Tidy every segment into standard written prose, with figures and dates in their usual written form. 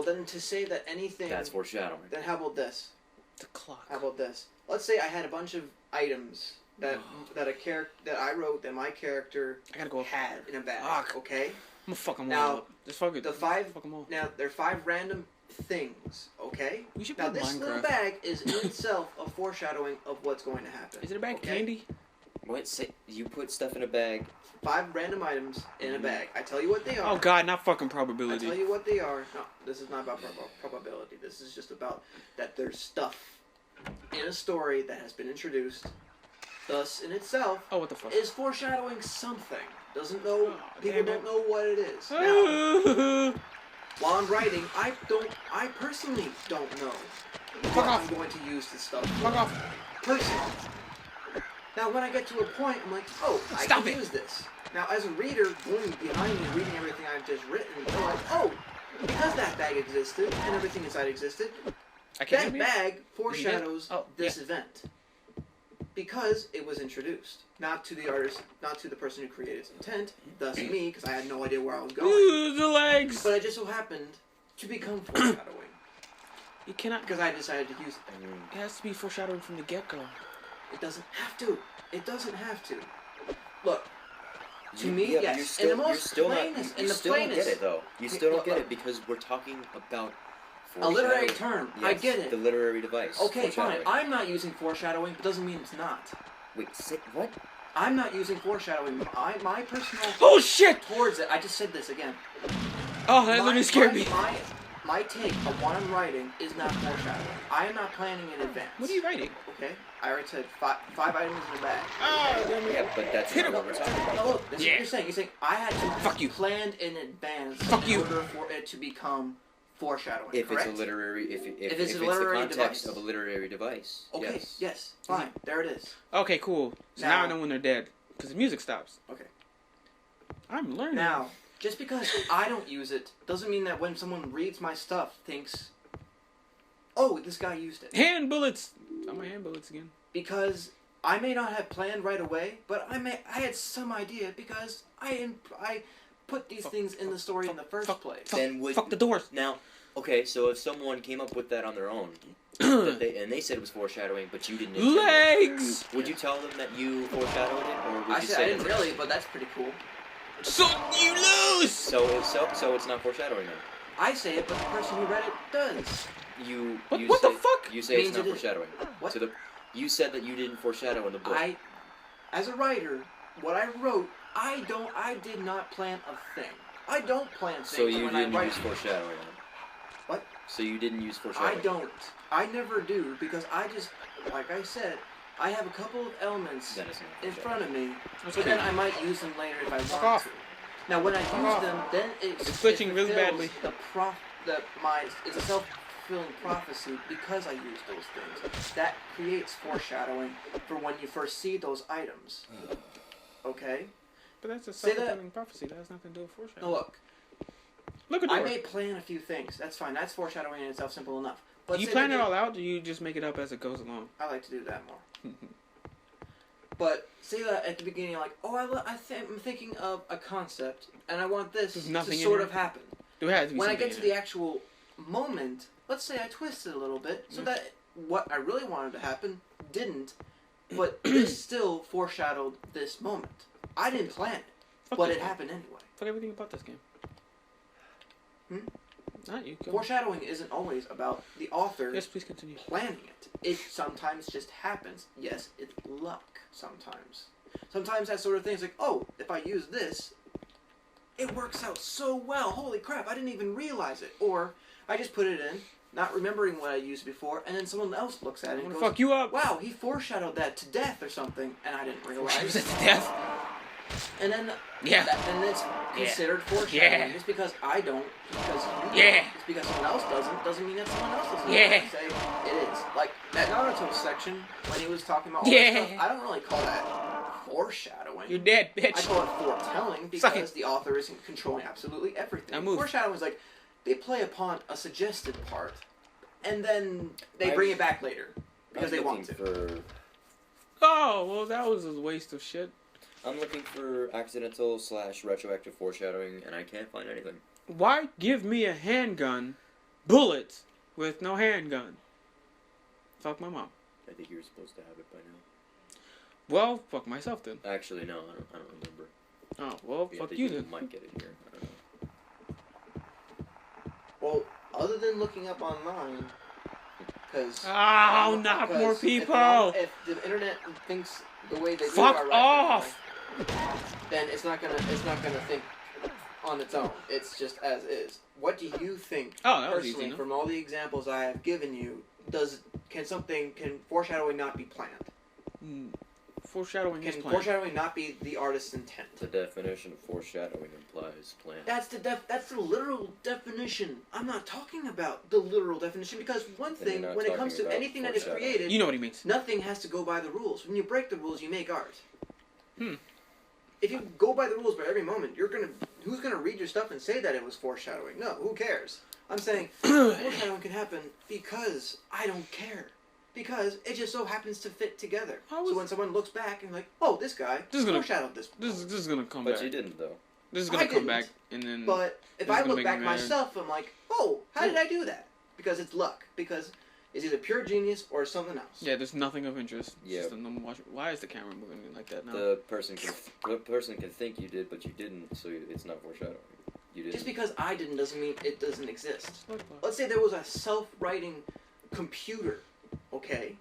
then to say that anything... That's foreshadowing. Then how about this? The clock. How about this? Let's say I had a bunch of items that I wrote that my character I gotta go had in a bag. Fuck. Okay? I'm gonna fuck them Now, all up. Just fuck it. the five... Fuck them all. Now, there are 5 random things, okay? We should play Now, this little Minecraft. bag is in itself a foreshadowing of what's going to happen. Is it a bag of okay? candy? What? Say you put stuff in a bag. 5 random items in a bag. I tell you what they are. Oh god, not fucking I probability. tell you what they are. No, this is not about probability. This is just about that there's stuff in a story that has been introduced. Thus, in itself, Oh, what the fuck? is foreshadowing something. Doesn't know. Oh, People damn it. don't know what it is. Now, while I'm writing, I personally don't know Fuck what off. I'm going to use this stuff Fuck for. off. Personally. Now, when I get to a point, I'm like, oh, I Stop can it. use this. Now, as a reader, going behind me, reading everything I've just written, I'm like, oh, because that bag existed and everything inside existed, I can't that hear me? bag foreshadows Oh, this event. Because it was introduced. Not to the artist, not to the person who created its intent, thus me, because I had no idea where I was going. Ooh, the legs. But it just so happened to become foreshadowing. You cannot. Because I decided to use it. It has to be foreshadowing from the get-go. It doesn't have to. It doesn't have to. Look, to You- me, yeah, yes. You're still, in the most you're still plainest, not. in You the still don't plainest, get it though. You still don't look, get look. it because we're talking about a literary foreshadowing. term. I Yes, get it. The literary device. Okay, fine. foreshadowing. I'm not using foreshadowing, but doesn't mean it's not. Wait, say what? I'm not using foreshadowing. My personal Oh shit! towards it. I just said this again. Oh, that literally scared me. My take on what I'm writing is not foreshadowing. I am not planning in advance. What are you writing? Okay, I already said five items in a bag. Oh, Yeah, but that's Hit not him. what we're talking about. No, look, this is Yeah. what you're saying. You're saying I had to Fuck you. planned in advance Fuck in you. order for it to become foreshadowing. If correct? it's a literary, if it's it's a the literary context device. of a literary device. Okay, yes, fine. There it is. Okay, cool. So now I Now- know when they're dead. Because the music stops. Okay. I'm learning. Now, just because I don't use it doesn't mean that when someone reads my stuff thinks, oh, this guy used it. Hand bullets! Oh, my hand bullets again. Because I may not have planned right away, but I had some idea because I put these things in the story in the first place. Then would Fuck the doors. now, okay, so if someone came up with that on their own, and they said it was foreshadowing, but you didn't. intend it, Legs! Would you tell them that you foreshadowed it, or would I you said say I didn't that- really, but that's pretty cool. So you lose! So it's not foreshadowing then. I say it, but the person who read it does. What- You what say, the fuck? You say it's Means not it is- foreshadowing. What? You said that you didn't foreshadow in the book. As a writer, what I wrote, I did not plan a thing. I don't plan things So you when didn't I write. use foreshadowing. Then. What? So you didn't use I foreshadowing. don't. I never do because I just, like I said, I have a couple of elements Then it's not in foreshadowing. front of me, That's but then cool. I might use them later if I want off. to. Now, when I use off. them, then It's glitching it really fulfills badly. It's a self-fulfilling prophecy because I use those things. That creates foreshadowing for when you first see those items. Okay? But that's a Say that- self-fulfilling prophecy. That has nothing to do with foreshadowing. Now look, Look at I door. may plan a few things. That's fine. That's foreshadowing in itself, simple enough. But Do you say plan that it all out, or do you just make it up as it goes along? I like to do that more. But say that at the beginning, like, oh, I'm thinking of a concept, and I want this There's to nothing in sort here? of happen. There has to be When I something get to in the it. actual moment, let's say I twist it a little bit, so that what I really wanted to happen didn't, but this still foreshadowed this moment. I didn't plan it, Fuck but this it game. happened anyway. Fuck everything about this game. Not you. Go. Foreshadowing isn't always about the author Yes, please continue. planning it. It sometimes just happens. Yes, it's luck sometimes. Sometimes that sort of thing is like, oh, if I use this, it works out so well. Holy crap, I didn't even realize it. Or I just put it in, not remembering what I used before, and then someone else looks at it I'm and gonna goes, fuck you up. wow, he foreshadowed that to death or something, and I didn't Was realize. it to death? And then Yeah. and it's considered foreshadowing. Yeah. Just because I don't, because you Yeah. don't, just because someone else doesn't mean that someone else doesn't. Yeah. Say it is. Like that Naruto section when he was talking about all Yeah. that stuff, I don't really call that foreshadowing. You're dead, I bitch. call it foretelling Suck because it. the author isn't controlling absolutely everything. Now move. Foreshadowing is like they play upon a suggested part, and then they bring it back later because they want to. Oh, well, that was a waste of shit. I'm looking for accidental / retroactive foreshadowing, and I can't find anything. Why give me a handgun, bullets with no handgun. Fuck my mom. I think you were supposed to have it by now. Well, fuck myself then. Actually, no, I don't remember. Oh, well, Yeah, fuck I think you then. might get it here. I don't know. Well, other than looking up online, because Oh, not more people! If the internet thinks the way they do Fuck are right off! now, then it's not gonna think on its own. It's just as is. What do you think Oh, that was easy personally enough. from all the examples I have given you? Can foreshadowing not be planned? Foreshadowing is Can planned. foreshadowing not be the artist's intent? The definition of foreshadowing implies plan. That's the literal definition. I'm not talking about the literal definition because one Then you're thing, not when it comes to talking about anything that is foreshadowing. created, You know what he means. nothing has to go by the rules. When you break the rules, you make art. Hmm. If you go by the rules by every moment, who's gonna read your stuff and say that it was foreshadowing? No, who cares? I'm saying foreshadowing can happen because I don't care. Because it just so happens to fit together. So when someone looks back and like, oh, this guy foreshadowed this. This is gonna come But back. you didn't, though. This is gonna I come didn't. back, and then. But if This is I gonna look make back me mad. myself, I'm like, oh, how did I do that? Because it's luck. Because it's either pure genius or something else. Yeah, there's nothing of interest. It's Yeah. just a normal watch. Why is the camera moving like that now? The person can think you did, but you didn't, so it's not foreshadowing. You didn't. Just because I didn't doesn't mean it doesn't exist. What? Let's say there was a self-writing computer, okay,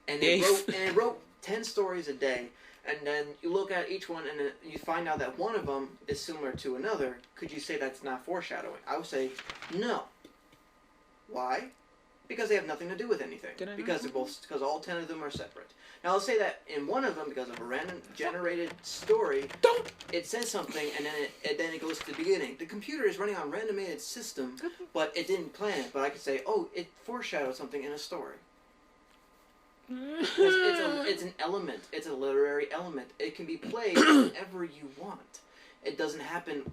and Yes. it wrote 10 stories a day, and then you look at each one and you find out that one of them is similar to another. Could you say that's not foreshadowing? I would say no. Why? Because they have nothing to do with anything. Did I not Because all 10 of them are separate. Now let's say that in one of them, because of a random generated story, Don't. it says something and then it goes to the beginning. The computer is running on a randomated system, but it didn't plan it. But I could say, oh, it foreshadowed something in a story. It's an element. It's a literary element. It can be played whenever you want. It doesn't happen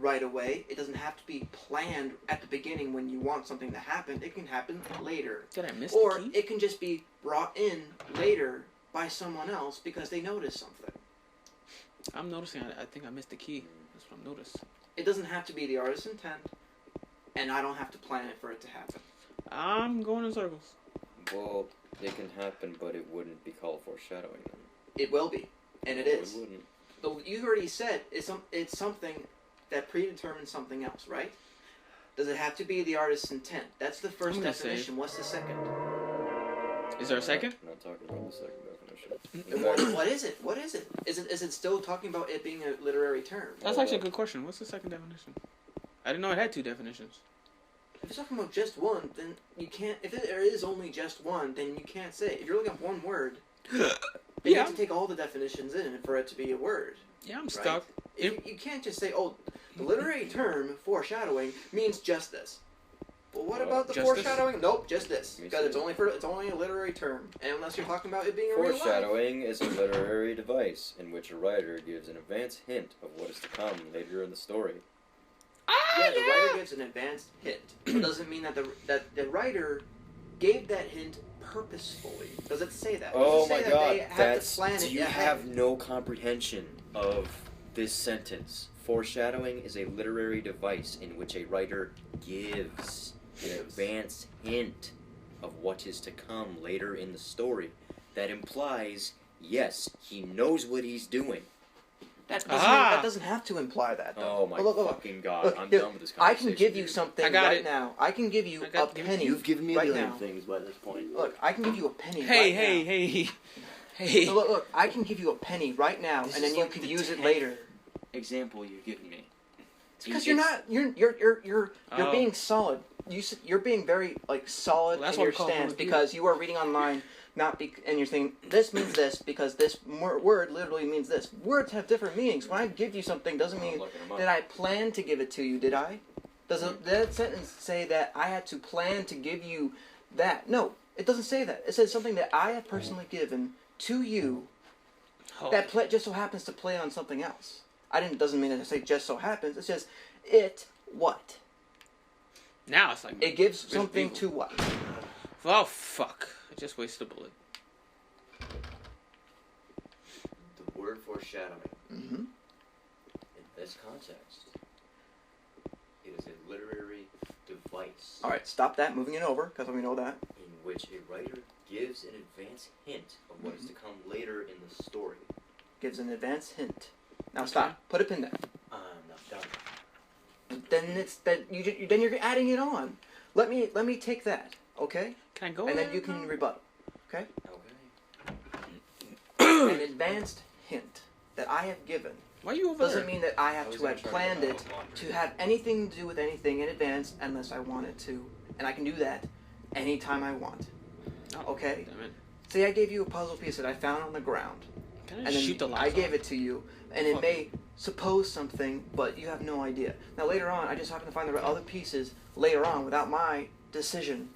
right away. It doesn't have to be planned at the beginning when you want something to happen. It can happen later. Did I miss Or the key? it can just be brought in later by someone else because they noticed something. I'm noticing. I think I missed the key. That's what I'm noticing. It doesn't have to be the artist's intent, and I don't have to plan it for it to happen. I'm going in circles. Well, it can happen, but it wouldn't be called foreshadowing. Then. It will be, and it No, is. It wouldn't. So you already said it's something that predetermines something else, right? Does it have to be the artist's intent? That's the first I'm gonna say- definition. What's the second? Is there a second? I'm not talking about the second definition. And what is it? What is it? Is it still talking about it being a literary term? That's actually a good question. What's the second definition? I didn't know it had two definitions. If you're talking about just one, then you can't. If there is only just one, then you can't say. If you're looking at one word, you Yeah. have to take all the definitions in for it to be a word. Yeah, I'm Right? stuck. You can't just say, "Oh, the literary term foreshadowing means just this." Well, what about the just this? foreshadowing? Nope, just this, Me because too. it's only a literary term, and unless you're talking about it being a real life. Foreshadowing is a literary device in which a writer gives an advance hint of what is to come later in the story. Yeah, the writer gives an advanced hint. It doesn't mean that the writer gave that hint purposefully. Does it say that? Does Oh it say my that god, they have that's. to plan Do it? you Yeah, have no comprehension of this sentence? Foreshadowing is a literary device in which a writer gives an advance hint of what is to come later in the story. That implies, yes, he knows what he's doing. That doesn't have to imply that, though. Oh my Look. fucking god, Look, I'm here, done with this I conversation. can give you dude. something I got right it. now. I can give you I got- a give- penny. You've given me right a million now. things by this point. Look, I can give you a penny Hey, right hey, now. hey, hey. No, look, I can give you a penny right now, This and then is you like can the use it 10th later. Example you're giving me. It's because you're Oh. being solid. You're being very solid Well, that's in what your we call stance it here. because you are reading online, and you're saying this means this because this word literally means this. Words have different meanings. When I give you something, doesn't I'm mean looking 'em up. that I plan to give it to you. Did I? Does that sentence say that I had to plan to give you that? No, it doesn't say that. It says something that I have personally given to you Oh. that just so happens to play on something else. Doesn't mean that I say just so happens. It says it what? Now it's like. It gives Resident something Evil. to what? Oh, fuck. I just wasted a bullet. The word foreshadowing, Mm-hmm. in this context, it is a literary device device All right, stop that. Moving it over because we know that. in which a writer gives an advance hint of what is to come later in the story. Gives an advance hint. Now Okay. stop. Put a pin down. I'm not done. Then it's that then you're adding it on. Let me take that, okay? Can I go? And there then you can now? rebuttal. Okay. An advanced hint that I have given Why are you over doesn't there? mean that I have I was to gonna have try planned to it laundry. to have anything to do with anything in advance unless I wanted to, and I can do that anytime I want. Oh, Okay. Damn it. See, I gave you a puzzle piece that I found on the ground, Can I and just shoot the then lights I gave off? it to you, and it Fuck. may suppose something, but you have no idea. Now later on, I just happen to find the other pieces later on without my decision,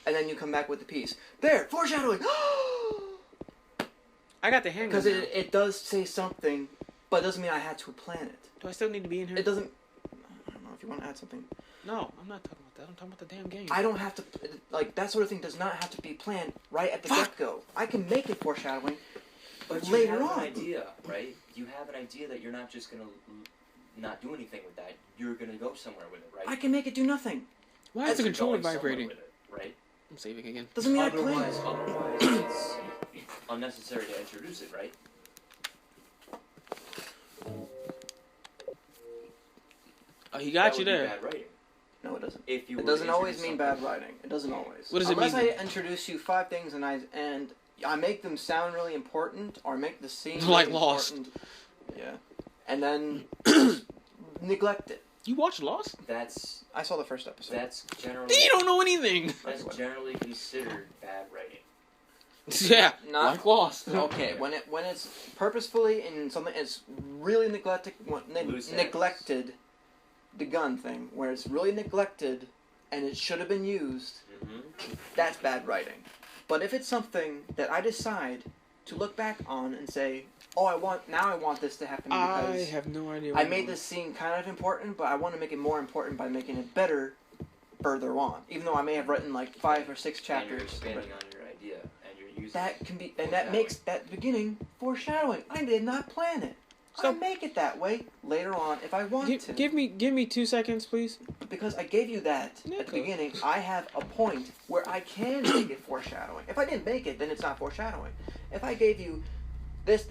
and then you come back with the piece. There, foreshadowing. I got the handgun. Because now. it does say something, but it doesn't mean I had to plan it. Do I still need to be in here? It doesn't. I don't know if you want to add something. No, I'm not talking about that. I'm talking about the damn game. I don't have to, like, that sort of thing does not have to be planned right at the get-go. I can make it foreshadowing. But you Later have on. an idea, right? You have an idea that you're not just gonna not do anything with that. You're gonna go somewhere with it, right? I can make it do nothing. Why is the You're controller going somewhere vibrating? with it, right? I'm saving again. Doesn't mean I planned Otherwise, it. it's unnecessary to introduce it, right? Oh, he That got you would be there. bad writing. No, it doesn't. If you It were to doesn't always introduce mean something- bad writing. It doesn't always. What does it Unless mean I introduce you 5 things and I make them sound really important or make the scene Like really Lost. important. Yeah. And then neglect it. You watched Lost? That's I saw the first episode. that's generally You don't know anything. that's generally considered bad writing. Yeah, Not- like Lost. Okay, when it's purposefully in something it's really Loose ends. neglected, the gun thing where it's really neglected and it should have been used, Mm-hmm. that's bad writing. But if it's something that I decide to look back on and say, oh, I want this to happen I because have no idea. I made this scene kind of important, but I want to make it more important by making it better further on. Even though I may have written like 5 or 6 And you're chapters. expanding on your idea, and you're using That can be, and that makes that beginning foreshadowing. I did not plan it. I Stop. make it that way later on if I want to. Give me 2 seconds, please. Because I gave you that Yeah, at the cool. beginning, I have a point where I can make it foreshadowing. If I didn't make it, then it's not foreshadowing. If I gave you this,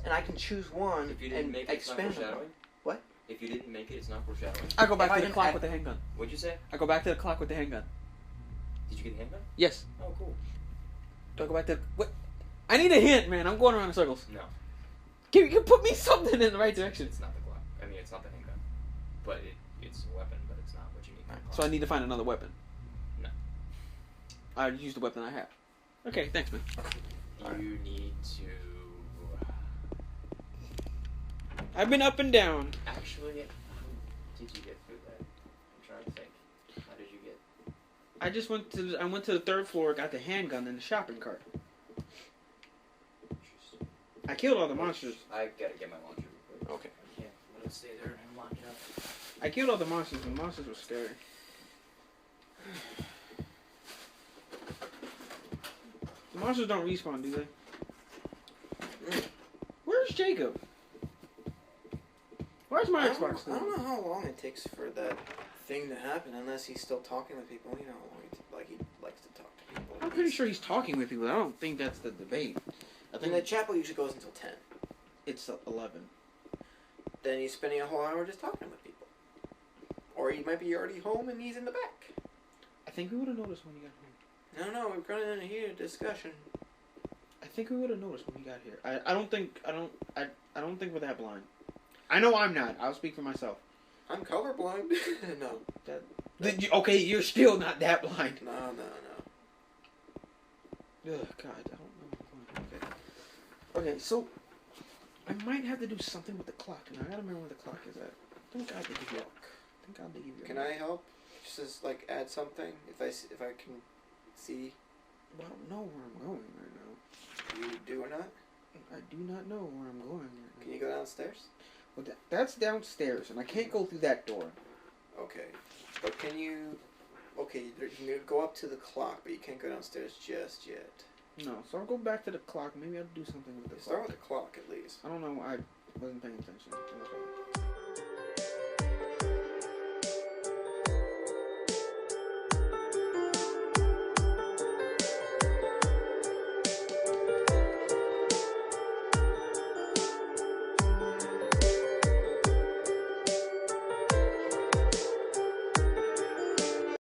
and I can choose one If you didn't and make it, it's not expand on it. foreshadowing. What? If you didn't make it, it's not foreshadowing. I go If back I to the didn't clock add- with the handgun. What'd you say? I go back to the clock with the handgun. Did you get the handgun? Yes. Oh, cool. Do I go back to what? I need a hint, man. I'm going around in circles. No, You put me something in the right direction. it's not the Glock. I mean, it's not the handgun, but it's a weapon. But it's not what you need. for a So I Glock. need to find another weapon. No. I use the weapon I have. Okay, thanks, man. You need to. I've been up and down. Actually, how did you get through that? I'm trying to think. How did you get? I went to the 3rd floor, got the handgun in the shopping cart. Interesting. I killed all the monsters. I gotta get my launcher real quick. Okay. I can't let it stay there and lock it up. I killed all the monsters. The monsters were scary. The monsters don't respawn, do they? Where's Jacob? Where's my Xbox? I don't know how long it takes for that thing to happen unless he's still talking with people. You know, like he likes to talk to people. I'm pretty sure he's talking with people. I don't think that's the debate. I And think the chapel usually goes until 10. it's 11. Then he's spending a whole hour just talking with people. Or he might be already home and he's in the back. I think we would have noticed when he got home. No, we're going to hear a discussion. I think we would have noticed when he got here. I don't think we're that blind. I know I'm not. I'll speak for myself. I'm colorblind. No. Okay, you're still not that blind. No. Ugh, God, I don't know. Okay, so I might have to do something with the clock, and I gotta remember where the clock is at. Thank God they give you. Thank God they give you. Can I help? Just as, like, add something? If I can see I don't know where I'm going right now. you do or not? I do not know where I'm going right now. Can you go downstairs? Well, that's downstairs, and I can't go through that door. Okay. But can you... Okay, you can go up to the clock, but you can't go downstairs just yet. No, so I'll go back to the clock. Maybe I'll do something with the Start clock. with the clock, at least. I don't know. I wasn't paying attention.